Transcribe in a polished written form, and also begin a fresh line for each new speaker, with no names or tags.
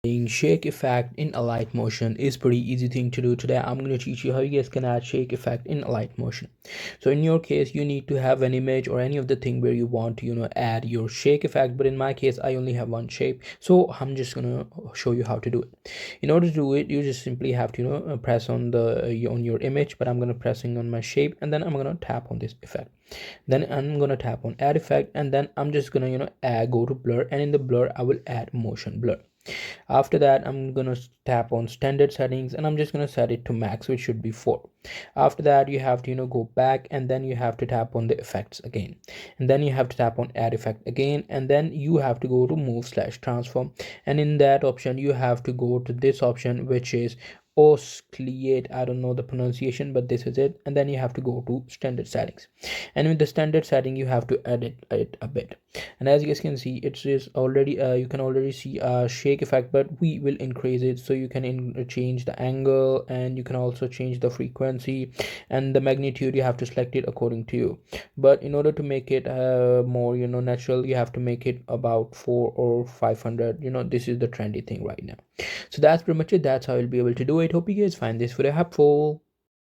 Shake effect in Alight Motion is pretty easy thing to do. Today I'm going to teach you how you guys can add shake effect in Alight Motion. So in your case you need to have an image or any of the thing where you want to add your shake effect, but in my case I only have one shape, so I'm just gonna show you how to do it. In order to do it, you just simply have to press on the on your image, but I'm gonna pressing on my shape, and then I'm gonna tap on this effect. Then I'm gonna tap on add effect, and then I'm just gonna go to blur, and in the blur I will add motion blur. After that I'm gonna tap on standard settings, and I'm just gonna set it to max, which should be 4. After that you have to go back, and then you have to tap on the effects again, and then you have to tap on add effect again, and then you have to go to move slash transform, and in that option you have to go to this option, which is oscillate. I don't know the pronunciation, but this is it. And then you have to go to standard settings, and with the standard setting you have to edit it a bit. And as you guys can see, it is already you can already see a shake effect, but we will increase it, so you can change the angle, and you can also change the frequency, and the magnitude you have to select it according to you. But in order to make it more natural, you have to make it about 4 or 500. This is the trendy thing right now. So that's pretty much it. That's how I'll be able to do it. Hope you guys find this video helpful.